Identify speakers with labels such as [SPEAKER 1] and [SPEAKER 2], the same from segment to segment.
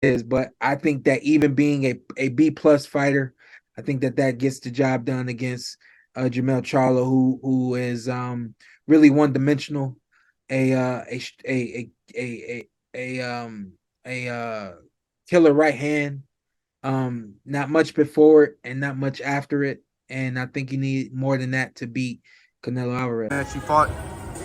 [SPEAKER 1] is, but I think that even being a B plus fighter, I think that that gets the job done against Jermell Charlo, who is really one dimensional, a a killer right hand, not much before it and not much after it, and I think you need more than that to beat Canelo Alvarez.
[SPEAKER 2] That you fought,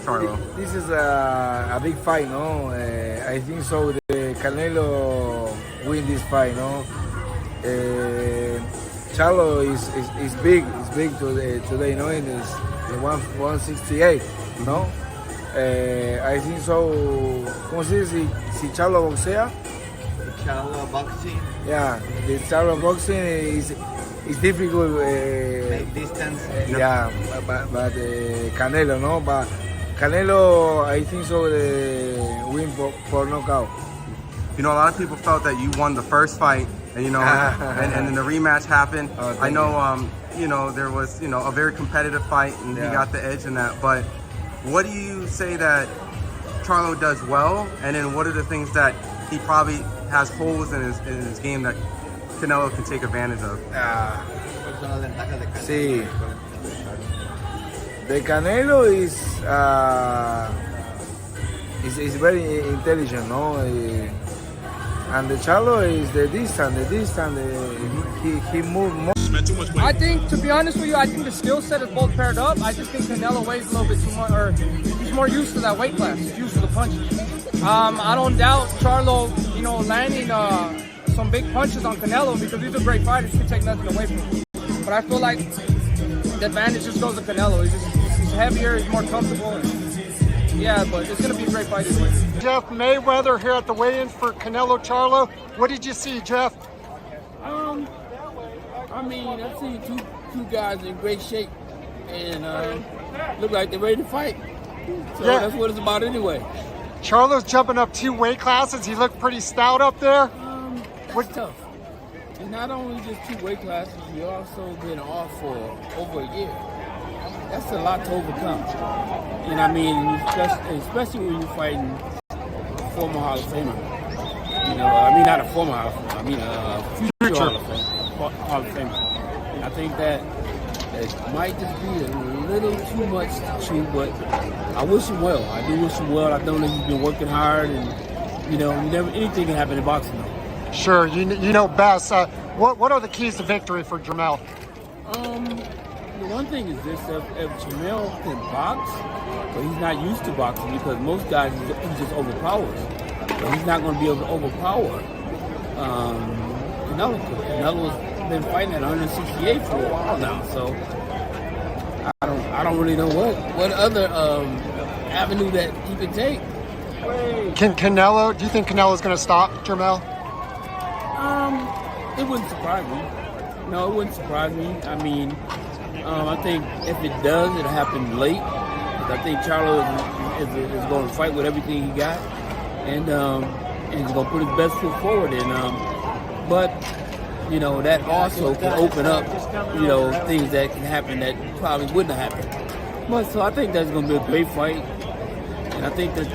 [SPEAKER 2] Charlo.
[SPEAKER 3] This is a big fight, no? I think so. The Canelo win this fight, no? Charlo is big. It's big today, no? And it's the 168, no? I think so. ¿Cómo se dice? Si Charlo boxea?
[SPEAKER 4] Charlo boxing.
[SPEAKER 3] Yeah, the Charlo boxing is difficult.
[SPEAKER 4] Distance.
[SPEAKER 3] Yeah, but Canelo, no? But Canelo, I think so, the win for knockout.
[SPEAKER 2] You know, a lot of people felt that you won the first fight, and and then the rematch happened.
[SPEAKER 3] Oh,
[SPEAKER 2] I know, there was, a very competitive fight, and he got the edge in that. But what do you say that Charlo does well, and then what are the things that he probably has holes in his game that Canelo can take advantage of?
[SPEAKER 3] Sí. The Canelo is very intelligent, no? And the Charlo is the distance. He moved more.
[SPEAKER 5] I think, to be honest with you, I think the skill set is both paired up. I just think Canelo weighs a little bit too much, or he's more used to that weight class. He's used to the punches. I don't doubt Charlo, landing some big punches on Canelo because he's a great fighter. He can take nothing away from him. But I feel like the advantage just goes to Canelo. He's heavier, he's more comfortable. Yeah, but it's going to be a great fight anyway.
[SPEAKER 6] Jeff Mayweather here at the weigh-ins for Canelo Charlo. What did you see, Jeff?
[SPEAKER 7] I've seen two guys in great shape and look like they're ready to fight. So that's what it's about anyway.
[SPEAKER 6] Charlo's jumping up 2 weight classes. He looked pretty stout up there.
[SPEAKER 7] That's tough. And not only just 2 weight classes, he also been off for over a year. That's a lot to overcome. Especially when you're fighting a former Hall of Famer. Not a former Hall of Famer. A future Hall of Famer. I think that it might just be a little too much to chew, but I wish him well. I do wish him well. I know that he's been working hard, and anything can happen in boxing. Though.
[SPEAKER 6] Sure, you know best. What are the keys to victory for Jermell?
[SPEAKER 7] The one thing is this: if Jermell can box, but he's not used to boxing because most guys he just overpowers. So he's not going to be able to overpower Canelo. Canelo's been fighting at 168 for a while now, so I don't really know what other avenue that he could take.
[SPEAKER 6] Do you think Canelo's going to stop Jermell?
[SPEAKER 7] It wouldn't surprise me. No, it wouldn't surprise me. I think if it does, it'll happen late. I think Charlo is going to fight with everything he got, and he's going to put his best foot forward. But that also can open up, things that can happen that probably wouldn't have happened. But so I think that's going to be a great fight, and I think that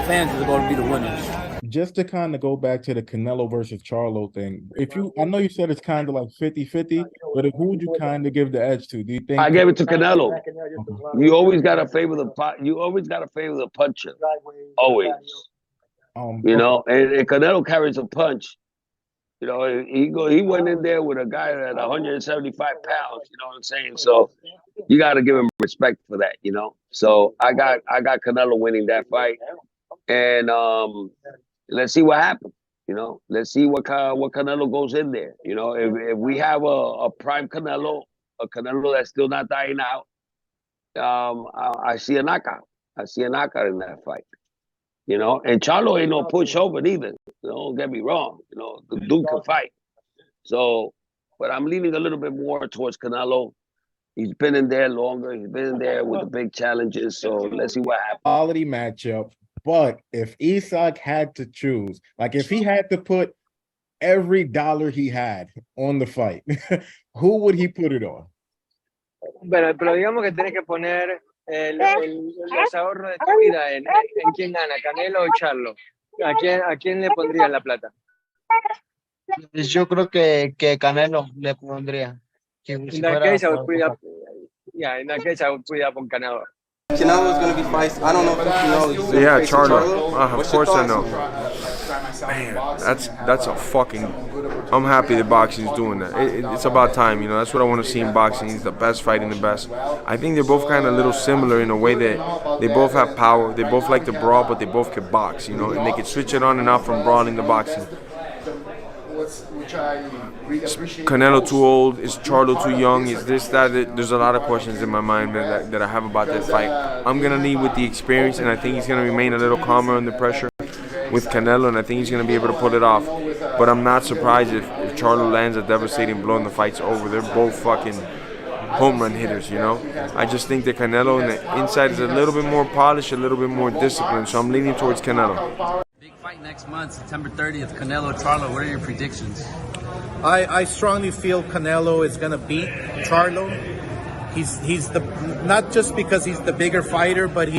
[SPEAKER 7] fans are going to be the winners.
[SPEAKER 8] Just to kind of go back to the Canelo versus Charlo thing, I know you said it's kind of like 50-50, but who would you kind of give the edge to? Do you think
[SPEAKER 9] I gave it to Canelo? You always gotta favor the puncher. Always. And Canelo carries a punch. He went in there with a guy at 175 pounds. You know what I'm saying? So you got to give him respect for that. So I got Canelo winning that fight, and let's see what happens. Let's see what Canelo goes in there. If we have a prime Canelo, a Canelo that's still not dying out, I see a knockout. I see a knockout in that fight. And Charlo ain't no pushover neither. Don't get me wrong. The dude can fight. So, but I'm leaning a little bit more towards Canelo. He's been in there longer. He's been in there with the big challenges. So let's see what happens.
[SPEAKER 8] Quality matchup. But if Isak had to choose, like if he had to put every dollar he had on the fight, who would he put it on?
[SPEAKER 10] Pero digamos que tenés que poner los ahorros de tu vida en quién gana, Canelo o Charlo. ¿A quién le pondrías la plata? Yo creo que Canelo le pondría. In that case, I would put it up. Yeah, in that case, I would put it up on Canelo.
[SPEAKER 2] Canelo is going to be feisty. I don't know if you know. He's
[SPEAKER 11] Yeah,
[SPEAKER 2] facing
[SPEAKER 11] Charlo. Of course I know. Man, that's a fucking. I'm happy that boxing's doing that. It's about time, you know. That's what I want to see in boxing. He's the best fighting the best. I think they're both kind of a little similar in a way that they both have power. They both like to brawl, but they both can box, you know, and they can switch it on and off from brawling to boxing. Canelo too old? Is Charlo too young? Is this, that? There's a lot of questions in my mind that I have about that fight. I'm going to lead with the experience, and I think he's going to remain a little calmer under pressure with Canelo, and I think he's going to be able to pull it off. But I'm not surprised if Charlo lands a devastating blow and the fight's over. They're both fucking home run hitters, you know? I just think that Canelo on the inside is a little bit more polished, a little bit more disciplined, so I'm leaning towards Canelo.
[SPEAKER 12] Fight next month, September 30th, Canelo Charlo. What are your predictions?
[SPEAKER 13] I strongly feel Canelo is gonna beat Charlo. He's the, not just because he's the bigger fighter, but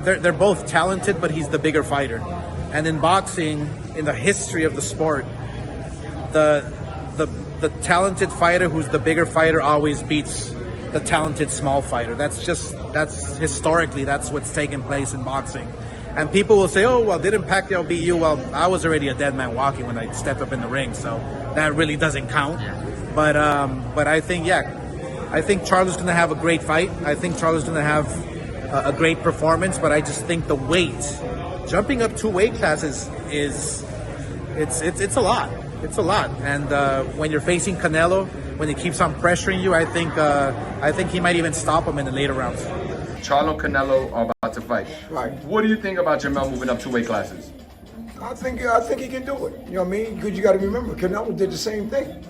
[SPEAKER 13] they're both talented, but he's the bigger fighter. And in boxing, in the history of the sport, the talented fighter who's the bigger fighter always beats the talented small fighter. That's historically that's what's taken place in boxing. And people will say, oh, well, didn't Pacquiao beat you? Well, I was already a dead man walking when I stepped up in the ring, so that really doesn't count. But I think, I think Charlo's going to have a great fight. I think Charlo's going to have a great performance, but I just think the weight, jumping up 2 weight classes it's a lot. It's a lot. And when you're facing Canelo, when he keeps on pressuring you, I think he might even stop him in the later rounds.
[SPEAKER 14] Charlo, Canelo are about to fight.
[SPEAKER 15] Right.
[SPEAKER 14] What do you think about Jermell moving up 2 weight classes?
[SPEAKER 15] I think he can do it. You know what I mean? Because you got to remember, Canelo did the same thing.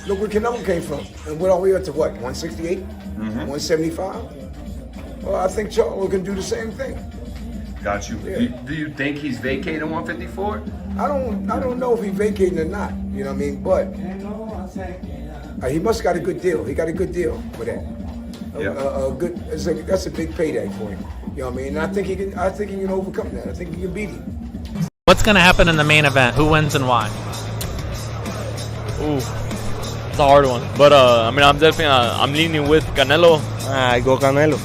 [SPEAKER 15] Look where Canelo came from, and went all the way up to what? 168, 175. Well, I think Charlo can do the same thing.
[SPEAKER 14] Got you.
[SPEAKER 15] Yeah.
[SPEAKER 14] Do you think he's vacating 154?
[SPEAKER 15] I don't know if he's vacating or not. You know what I mean? But he must got a good deal. He got a good deal for that. That's a big payday for him. You know what I mean? And I think he can overcome that. I think he can beat him.
[SPEAKER 16] What's going to happen in the main event? Who wins and why?
[SPEAKER 17] Ooh, it's a hard one. But I'm definitely I'm leaning with Canelo.
[SPEAKER 18] I go Canelo.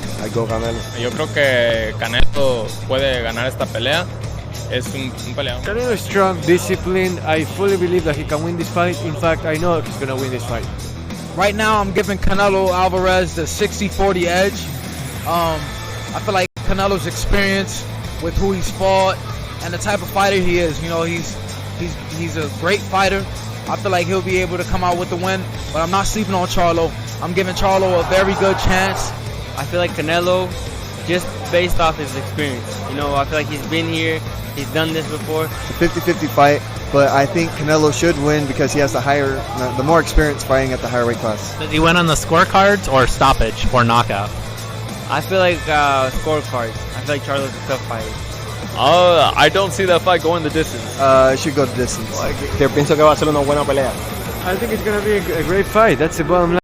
[SPEAKER 17] Yo creo que Canelo puede ganar esta pelea. Es un peleador.
[SPEAKER 19] Canelo is strong, disciplined. I fully believe that he can win this fight. In fact, I know he's going to win this fight.
[SPEAKER 20] Right now, I'm giving Canelo Alvarez the 60-40 edge. I feel like Canelo's experience with who he's fought and the type of fighter he is. You know, he's a great fighter. I feel like he'll be able to come out with the win, but I'm not sleeping on Charlo. I'm giving Charlo a very good chance.
[SPEAKER 21] I feel like Canelo, just based off his experience. You know, I feel like he's been here, he's done this before.
[SPEAKER 22] 50-50 fight, but I think Canelo should win because he has the more experience fighting at the higher weight class.
[SPEAKER 16] Does he win on the scorecards or stoppage or knockout?
[SPEAKER 21] I feel like scorecards. I feel like Charlo's a tough fighter.
[SPEAKER 17] I don't see that fight going the distance.
[SPEAKER 22] It should go the distance.
[SPEAKER 18] Que pienso que va a ser una buena pelea.
[SPEAKER 19] I think it's going to be a great fight. That's the bottom line.